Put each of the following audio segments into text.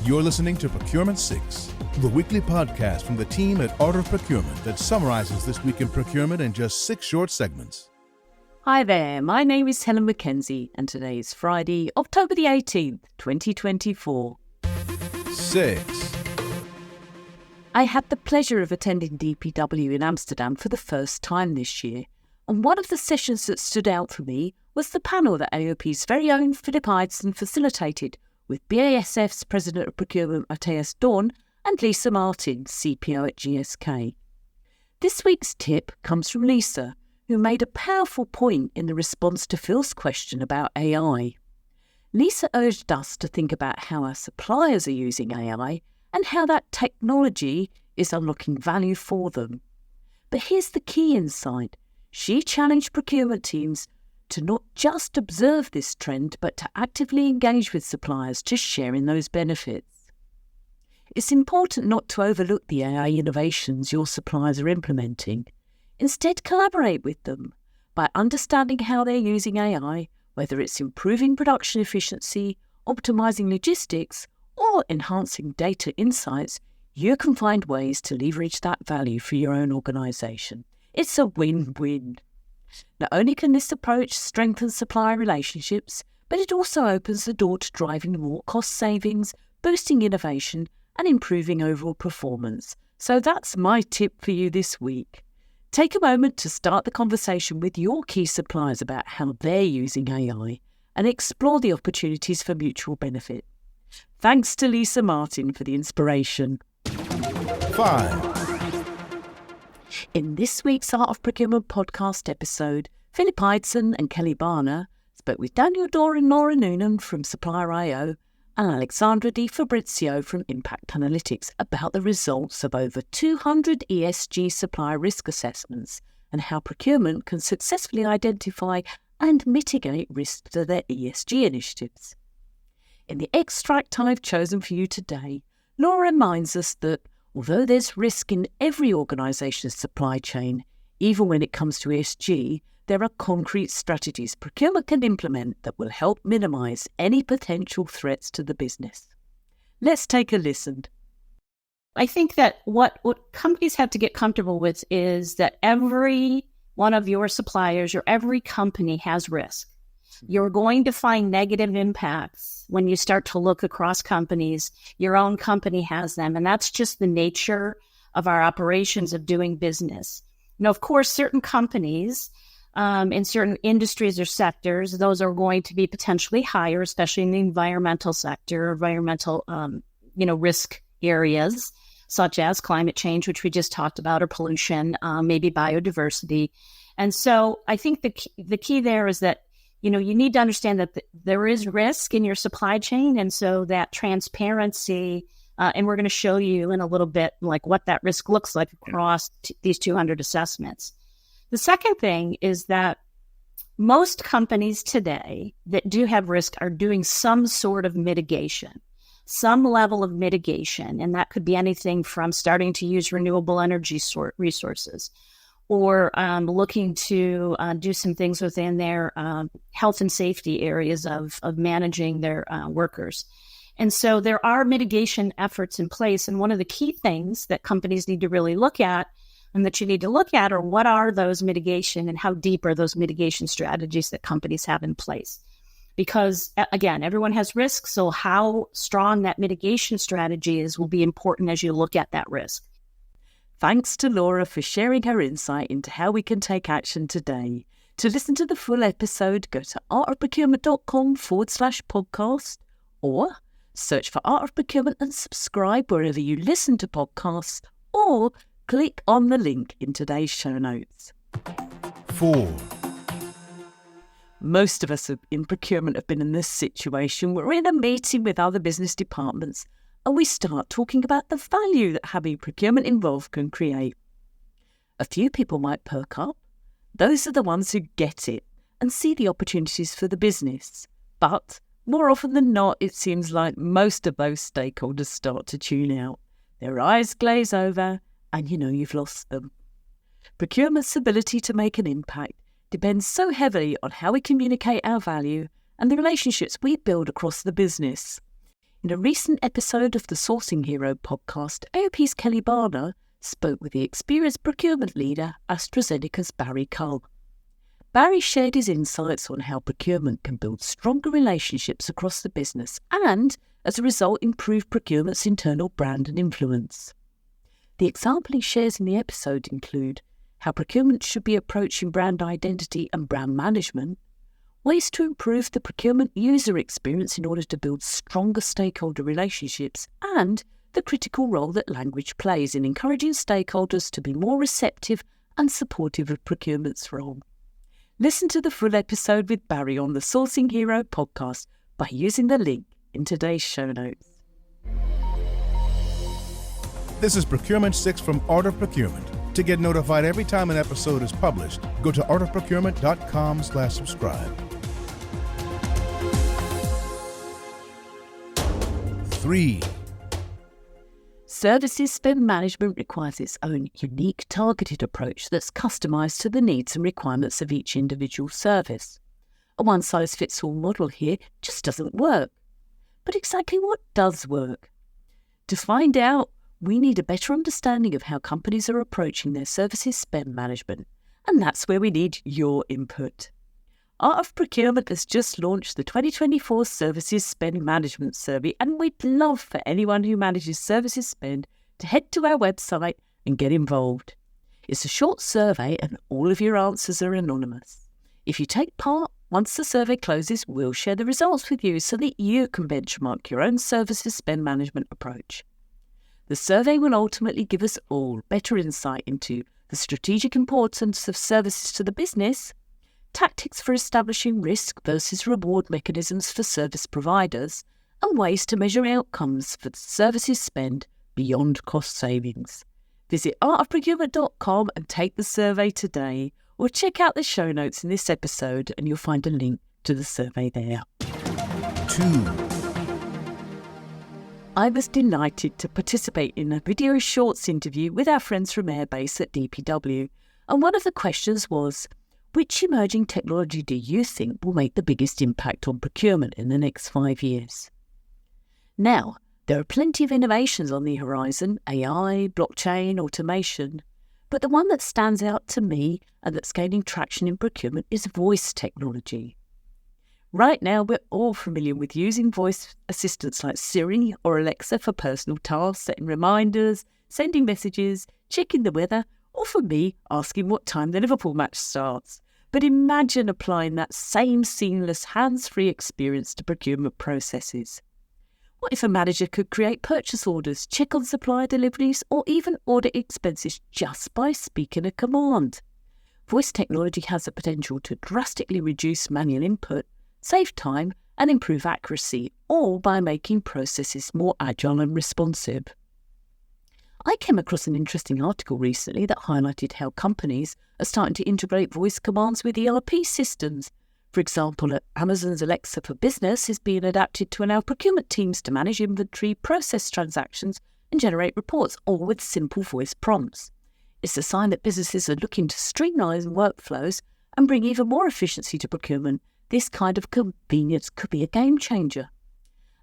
You're listening to Procurement 6, the weekly podcast from the team at Art of Procurement that summarizes this week in procurement in just 6 short segments. Hi there, my name is Helen McKenzie, and today is Friday, October the 18th, 2024. 6. I had the pleasure of attending DPW in Amsterdam for the first time this year, and one of the sessions that stood out for me was the panel that AOP's very own Philip Idson facilitated with BASF's President of Procurement Matthias Dorn and Lisa Martin, CPO at GSK. This week's tip comes from Lisa, who made a powerful point in the response to Phil's question about AI. Lisa urged us to think about how our suppliers are using AI and how that technology is unlocking value for them. But here's the key insight. She challenged procurement teams to not just observe this trend, but to actively engage with suppliers to share in those benefits. It's important not to overlook the AI innovations your suppliers are implementing. Instead, collaborate with them by understanding how they're using AI, whether it's improving production efficiency, optimizing logistics, or enhancing data insights. You can find ways to leverage that value for your own organization. It's a win-win. Not only can this approach strengthen supplier relationships, but it also opens the door to driving more cost savings, boosting innovation, and improving overall performance. So that's my tip for you this week. Take a moment to start the conversation with your key suppliers about how they're using AI and explore the opportunities for mutual benefit. Thanks to Lisa Martin for the inspiration. 5. In this week's Art of Procurement podcast episode, Philip Idson and Kelly Barner spoke with Daniel Dorr and Laura Noonan from Supplier I.O. and Alexandra Di Fabrizio from Impact Analytics about the results of over 200 ESG supplier risk assessments and how procurement can successfully identify and mitigate risk to their ESG initiatives. In the extract I've chosen for you today, Laura reminds us that although there's risk in every organisation's supply chain, even when it comes to ESG, there are concrete strategies procurement can implement that will help minimise any potential threats to the business. Let's take a listen. I think that what companies have to get comfortable with is that every one of your suppliers or every company has risk. You're going to find negative impacts when you start to look across companies. Your own company has them, and that's just the nature of our operations of doing business. Now, of course, certain companies in certain industries or sectors, those are going to be potentially higher, especially in the environmental sector, environmental risk areas, such as climate change, which we just talked about, or pollution, maybe biodiversity. And so I think the key there is that you need to understand that there is risk in your supply chain. And so that transparency, and we're going to show you in a little bit like what that risk looks like across these 200 assessments. The second thing is that most companies today that do have risk are doing some sort of mitigation, some level of mitigation. And that could be anything from starting to use renewable energy resources, or looking to do some things within their health and safety areas of managing their workers. And so there are mitigation efforts in place. And one of the key things that companies need to really look at and that you need to look at are what are those mitigation and how deep are those mitigation strategies that companies have in place. Because, again, everyone has risk. So how strong that mitigation strategy is will be important as you look at that risk. Thanks to Laura for sharing her insight into how we can take action today. To listen to the full episode, go to artofprocurement.com/podcast or search for Art of Procurement and subscribe wherever you listen to podcasts, or click on the link in today's show notes. 4. Most of us in procurement have been in this situation. We're in a meeting with other business departments and we start talking about the value that having procurement involved can create. A few people might perk up. Those are the ones who get it and see the opportunities for the business. But more often than not, it seems like most of those stakeholders start to tune out. Their eyes glaze over and you've lost them. Procurement's ability to make an impact depends so heavily on how we communicate our value and the relationships we build across the business. In a recent episode of the Sourcing Hero podcast, AOP's Kelly Barner spoke with the experienced procurement leader, AstraZeneca's Barry Cull. Barry shared his insights on how procurement can build stronger relationships across the business and, as a result, improve procurement's internal brand and influence. The example he shares in the episode include how procurement should be approaching brand identity and brand management, ways to improve the procurement user experience in order to build stronger stakeholder relationships, and the critical role that language plays in encouraging stakeholders to be more receptive and supportive of procurement's role. Listen to the full episode with Barry on the Sourcing Hero podcast by using the link in today's show notes. This is Procurement 6 from Art of Procurement. To get notified every time an episode is published, go to artofprocurement.com/subscribe. 3. Services spend management requires its own unique targeted approach that's customised to the needs and requirements of each individual service. A one-size-fits-all model here just doesn't work. But exactly what does work? To find out, we need a better understanding of how companies are approaching their services spend management, and that's where we need your input. Art of Procurement has just launched the 2024 Services Spend Management Survey, and we'd love for anyone who manages services spend to head to our website and get involved. It's a short survey and all of your answers are anonymous. If you take part, once the survey closes, we'll share the results with you so that you can benchmark your own services spend management approach. The survey will ultimately give us all better insight into the strategic importance of services to the business, tactics for establishing risk versus reward mechanisms for service providers, and ways to measure outcomes for services spend beyond cost savings. Visit artofprocurement.com and take the survey today, or check out the show notes in this episode and you'll find a link to the survey there. 2. I was delighted to participate in a video shorts interview with our friends from Airbase at DPW, and one of the questions was, which emerging technology do you think will make the biggest impact on procurement in the next 5 years? Now, there are plenty of innovations on the horizon, AI, blockchain, automation, but the one that stands out to me and that's gaining traction in procurement is voice technology. Right now, we're all familiar with using voice assistants like Siri or Alexa for personal tasks, setting reminders, sending messages, checking the weather, or for me, asking what time the Liverpool match starts. But imagine applying that same seamless hands-free experience to procurement processes. What if a manager could create purchase orders, check on supplier deliveries, or even audit expenses just by speaking a command? Voice technology has the potential to drastically reduce manual input, save time, and improve accuracy, all by making processes more agile and responsive. I came across an interesting article recently that highlighted how companies are starting to integrate voice commands with ERP systems. For example, Amazon's Alexa for Business is being adapted to allow procurement teams to manage inventory, process transactions, and generate reports, all with simple voice prompts. It's a sign that businesses are looking to streamline workflows and bring even more efficiency to procurement. This kind of convenience could be a game changer.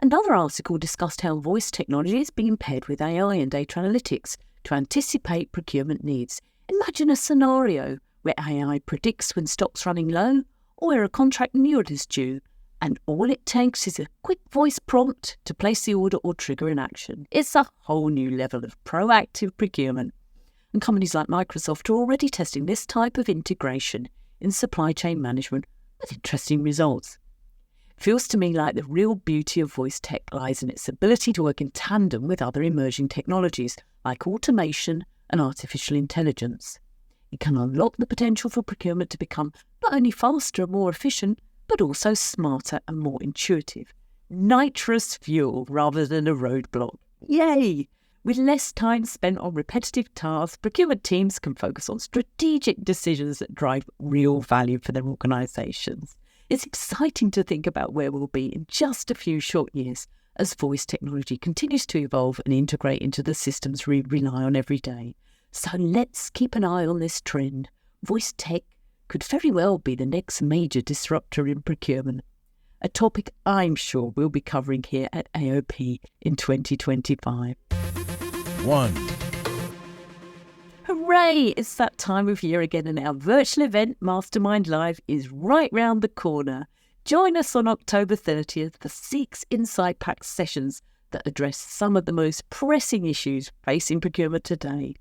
Another article discussed how voice technology is being paired with AI and data analytics to anticipate procurement needs. Imagine a scenario where AI predicts when stock's running low or where a contract renewal is due, and all it takes is a quick voice prompt to place the order or trigger an action. It's a whole new level of proactive procurement, and companies like Microsoft are already testing this type of integration in supply chain management with interesting results. Feels to me like the real beauty of voice tech lies in its ability to work in tandem with other emerging technologies like automation and artificial intelligence. It can unlock the potential for procurement to become not only faster and more efficient, but also smarter and more intuitive. Nitrous fuel rather than a roadblock. Yay! With less time spent on repetitive tasks, procurement teams can focus on strategic decisions that drive real value for their organisations. It's exciting to think about where we'll be in just a few short years as voice technology continues to evolve and integrate into the systems we rely on every day. So let's keep an eye on this trend. Voice tech could very well be the next major disruptor in procurement. a topic I'm sure we'll be covering here at AOP in 2025. 1. Hooray! It's that time of year again, and our virtual event, Mastermind Live, is right round the corner. Join us on October 30th for 6 insight-packed sessions that address some of the most pressing issues facing procurement today.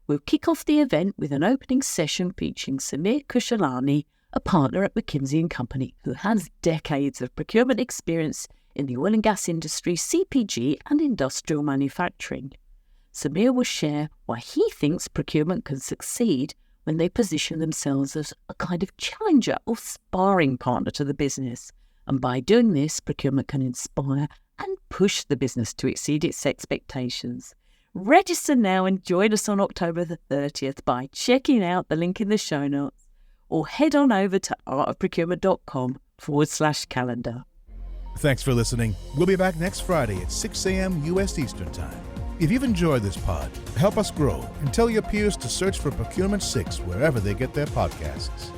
We'll kick off the event with an opening session featuring Samir Kushalani, a partner at McKinsey & Company who has decades of procurement experience in the oil and gas industry, CPG and industrial manufacturing. Samir will share why he thinks procurement can succeed when they position themselves as a kind of challenger or sparring partner to the business. And by doing this, procurement can inspire and push the business to exceed its expectations. Register now and join us on October the 30th by checking out the link in the show notes or head on over to artofprocurement.com/calendar. Thanks for listening. We'll be back next Friday at 6 a.m. U.S. Eastern Time. If you've enjoyed this pod, help us grow and tell your peers to search for Procurement 6 wherever they get their podcasts.